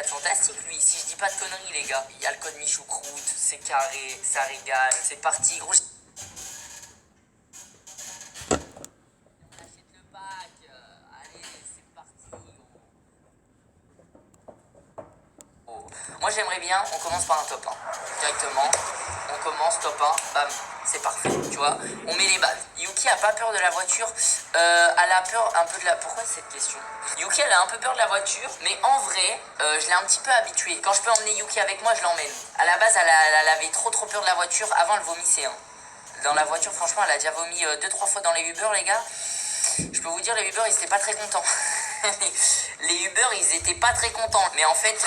4 fantastique lui, si je dis pas de conneries les gars. Il y a le code Michoucroute, c'est carré, ça régale, c'est parti gros. Achète le pack, allez c'est parti. Oh. Moi j'aimerais bien, on commence par un top 1, directement. On commence top 1, bam, c'est parfait, tu vois. On met les bases. Yuki a pas peur de la voiture, elle a peur un peu de la... Pourquoi cette question? Yuki elle a un peu peur de la voiture, mais en vrai, je l'ai un petit peu habituée. Quand je peux emmener Yuki avec moi, je l'emmène. À la base, elle avait trop peur de la voiture, avant elle vomissait. Hein. Dans la voiture, franchement, elle a déjà vomi 2-3 fois dans les Uber, les gars. Je peux vous dire, les Uber, ils étaient pas très contents. Les Uber, ils étaient pas très contents. Mais en fait,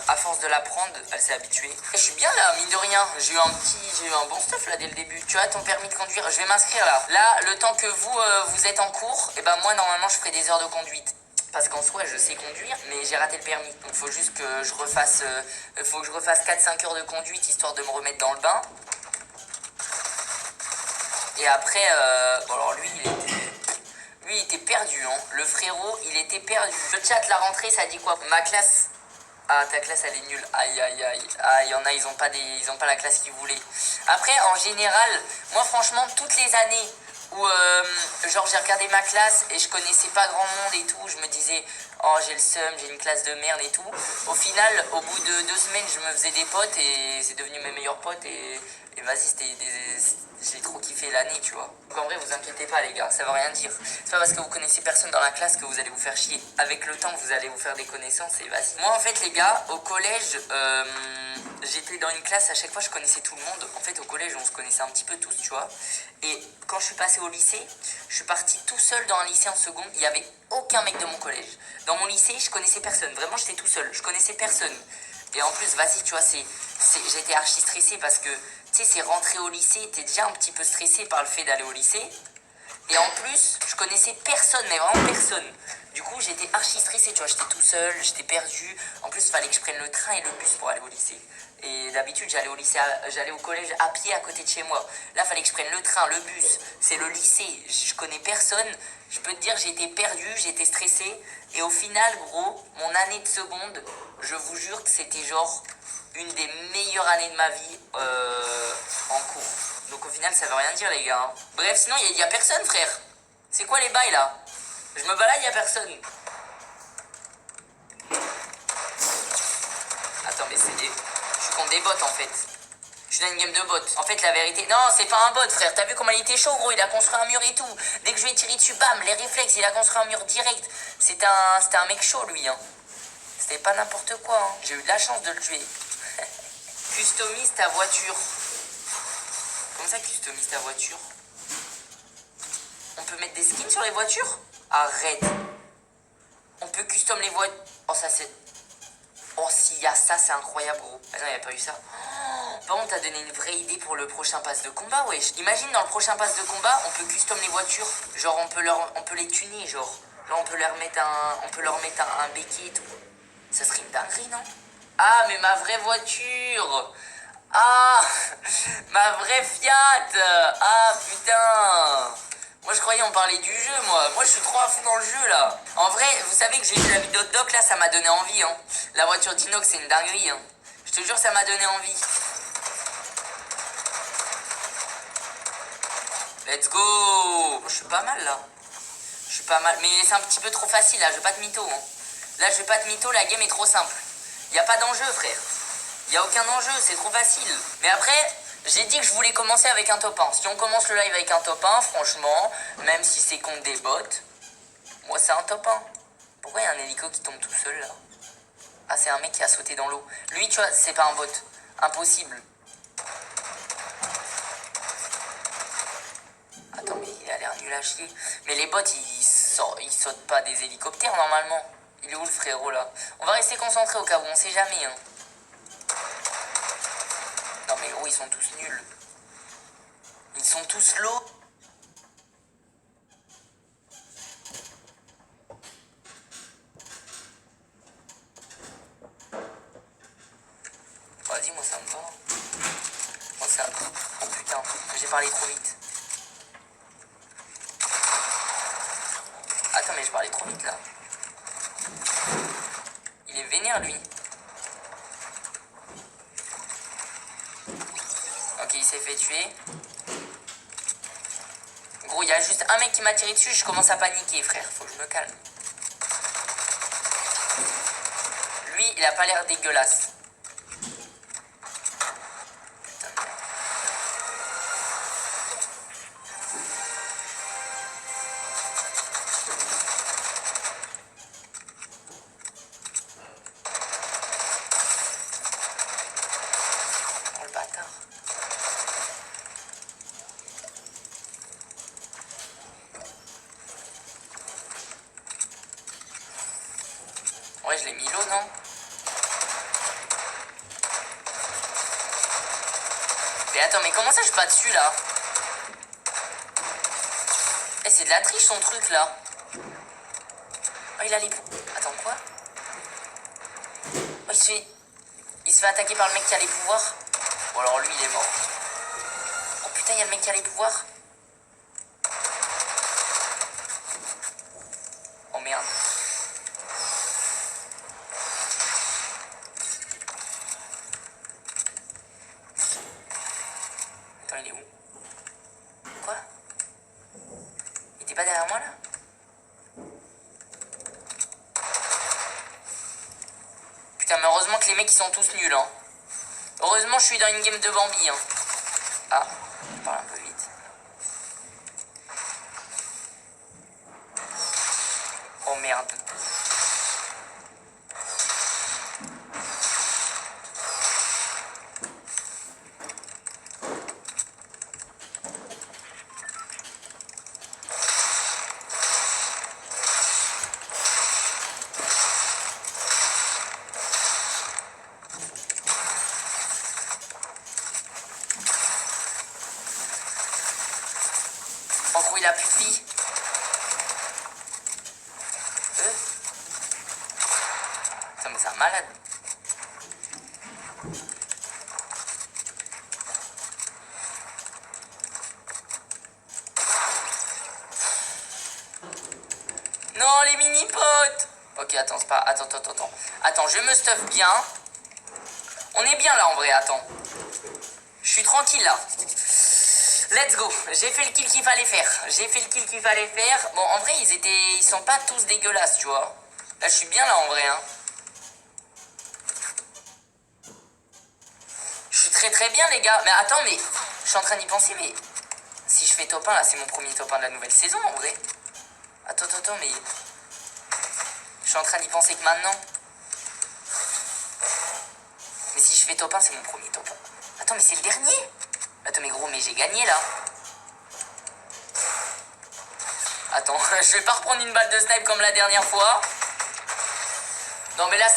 à force de la prendre, elle s'est habituée. Je suis bien là, mine de rien. J'ai eu un bon stuff là dès le début. Tu vois, ton permis de conduire, je vais m'inscrire là. Là, le temps que vous êtes en cours, et ben moi, normalement, je ferai des heures de conduite. Parce qu'en soi, je sais conduire, mais j'ai raté le permis. Donc, il faut juste que je refasse, 4-5 heures de conduite, histoire de me remettre dans le bain. Et après, bon alors lui, il était perdu, hein. Le frérot, il était perdu. Le chat, la rentrée, ça dit quoi? Ma classe. Ah, ta classe, elle est nulle. Aïe, aïe, aïe. Ah, il y en a, ils ont pas la classe qu'ils voulaient. Après, en général, moi, franchement, toutes les années où, genre, j'ai regardé ma classe et je connaissais pas grand monde et tout, je me disais, oh, j'ai le seum, j'ai une classe de merde et tout. Au final, au bout de 2 semaines, je me faisais des potes et c'est devenu mes meilleurs potes et vas-y, j'ai trop kiffé l'année, tu vois. Donc en vrai, vous inquiétez pas, les gars, ça veut rien dire. C'est pas parce que vous connaissez personne dans la classe que vous allez vous faire chier. Avec le temps, vous allez vous faire des connaissances et vas-y. Moi, en fait, les gars, au collège, j'étais dans une classe, à chaque fois, je connaissais tout le monde. En fait, au collège, on se connaissait un petit peu tous, tu vois. Et quand je suis passé au lycée, je suis parti tout seul dans un lycée en seconde. Il y avait aucun mec de mon collège. Dans mon lycée, je connaissais personne. Vraiment, j'étais tout seul. Je connaissais personne. Et en plus, vas-y, tu vois, j'étais archi stressé parce que, tu sais, c'est rentrer au lycée, t'es déjà un petit peu stressé par le fait d'aller au lycée. Et en plus, je connaissais personne, mais vraiment personne. Du coup, j'étais archi stressé, tu vois, j'étais tout seul, j'étais perdu. En plus, il fallait que je prenne le train et le bus pour aller au lycée. Et d'habitude, j'allais au collège à pied à côté de chez moi. Là, il fallait que je prenne le train, le bus. C'est le lycée, je connais personne. Je peux te dire, j'étais perdu, j'étais stressé. Et au final, gros, mon année de seconde, je vous jure que c'était genre une des meilleures années de ma vie en cours. Donc au final, ça veut rien dire, les gars. Hein. Bref, sinon, il y a personne, frère. C'est quoi les bails, là? Je me balade, il y a personne. Attends, mais c'est des... Je suis contre des bots, en fait. Je suis dans une game de bots. En fait, la vérité... Non, c'est pas un bot, frère. T'as vu comment il était chaud, gros? Il a construit un mur et tout. Dès que je lui ai tiré dessus, bam, les réflexes, il a construit un mur direct. C'était un mec chaud, lui, hein. C'était pas n'importe quoi, hein. J'ai eu de la chance de le tuer. Customise ta voiture. Comment ça, customise ta voiture? On peut mettre des skins sur les voitures? Arrête. On peut custom les voitures. Oh, ça, c'est... Oh, s'il y a ça, c'est incroyable, gros. Ah non, il n'y a pas eu ça. Oh, par contre, t'as donné une vraie idée pour le prochain pass de combat, wesh. Imagine, dans le prochain pass de combat, on peut custom les voitures. Genre, on peut les tuner, genre. Là, on peut leur mettre un béquet et tout. Ça serait une dinguerie, non? Ah, mais ma vraie voiture! Ah! Ma vraie Fiat! Ah, putain! Moi, je croyais on parlait du jeu, moi. Moi, je suis trop à fond dans le jeu, là. En vrai, vous savez que j'ai vu la vidéo de Doc, là, ça m'a donné envie, hein. La voiture d'Inox, c'est une dinguerie, hein. Je te jure, ça m'a donné envie. Let's go! Je suis pas mal, là. Je suis pas mal. Mais c'est un petit peu trop facile, là. Je vais pas te mytho, hein. Là, je vais pas te mytho, la game est trop simple. Y a pas d'enjeu, frère. Y a aucun enjeu, c'est trop facile. Mais après... J'ai dit que je voulais commencer avec un top 1. Si on commence le live avec un top 1, franchement, même si c'est contre des bots, moi c'est un top 1. Pourquoi il y a un hélico qui tombe tout seul là? Ah, c'est un mec qui a sauté dans l'eau. Lui, tu vois, c'est pas un bot. Impossible. Attends, mais il a l'air nul à chier. Mais les bots, ils sautent pas des hélicoptères normalement. Il est où le frérot là? On va rester concentré au cas où, on sait jamais. Hein. Non mais gros, ils sont tous nuls. Ils sont tous low. Vas-y, moi ça me va. Moi ça... Oh putain, j'ai parlé trop vite. Attends, mais je parlais trop vite là. Il est vénère lui. s'est fait tuer. Gros, il y a juste un mec qui m'a tiré dessus, je commence à paniquer, frère. Faut que je me calme. Lui, il a pas l'air dégueulasse. Oh, le bâtard. Ouais, je l'ai mis l'eau, non? Mais attends, mais comment ça je suis pas dessus là? Eh, c'est de la triche son truc là. Oh, il a les poux. Attends, quoi? Oh, il se fait attaquer par le mec qui a les pouvoirs. Bon, alors lui, il est mort. Oh putain, il y a le mec qui a les pouvoirs. Oh merde. Attends, il est où? Quoi? Il était pas derrière moi là? Putain, mais heureusement que les mecs ils sont tous nuls, hein. Heureusement, je suis dans une game de Bambi, hein. Ah, je parle un peu vite. Oh merde. En gros, il a plus de vie. Putain, mais c'est un malade. Non, les mini-potes. Ok, attends, c'est pas... Attends. Attends, je me stuff bien. On est bien là, en vrai, attends. Je suis tranquille, là. Let's go. J'ai fait le kill qu'il fallait faire. Bon, en vrai, ils sont pas tous dégueulasses, tu vois. Là, je suis bien là, en vrai, hein. Je suis très bien, les gars. Mais attends, mais... Je suis en train d'y penser, mais... Si je fais top 1, là, c'est mon premier top 1 de la nouvelle saison, en vrai. Attends, mais... Je suis en train d'y penser que maintenant. Mais si je fais top 1, c'est mon premier top 1. Attends, mais c'est le dernier. Attends, mais gros, mais j'ai gagné, là. Attends, je vais pas reprendre une balle de snipe comme la dernière fois. Non, mais là,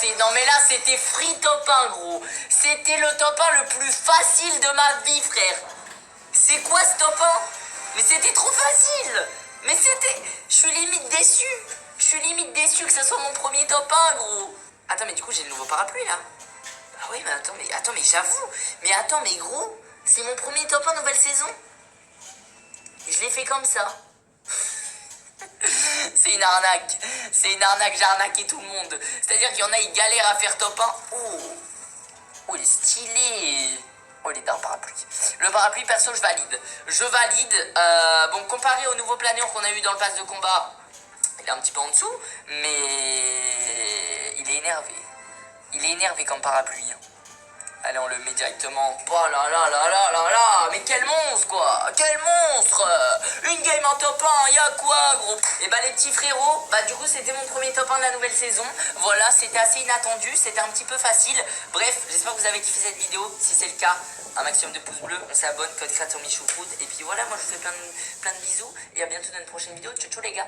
c'était free top 1, gros. C'était le top 1 le plus facile de ma vie, frère. C'est quoi ce top 1? Mais c'était trop facile. Mais c'était... Je suis limite déçu que ce soit mon premier top 1, gros. Attends, mais du coup, j'ai le nouveau parapluie, là. Ah oui, mais attends, mais j'avoue. Mais attends, mais gros, c'est mon premier top 1 nouvelle saison. Je l'ai fait comme ça. C'est une arnaque, j'ai arnaqué tout le monde. C'est-à-dire qu'il y en a, ils galèrent à faire top 1. Oh, il est stylé. Oh, il est d'un parapluie. Le parapluie, perso, je valide. Bon, comparé au nouveau planeur qu'on a eu dans le pass de combat, il est un petit peu en dessous, mais il est énervé. Il est énervé comme parapluie. Allez, on le met directement. Oh là, mais quel monstre, quoi. Quel monstre. Une game en top 1, y'a quoi, gros. Et bah, les petits frérots, bah, du coup, c'était mon premier top 1 de la nouvelle saison. Voilà, c'était assez inattendu, c'était un petit peu facile. Bref, j'espère que vous avez kiffé cette vidéo. Si c'est le cas, un maximum de pouces bleus, on s'abonne, code créateur Michoufoot. Et puis voilà, moi, je vous fais plein de bisous. Et à bientôt dans une prochaine vidéo. Ciao, ciao, les gars.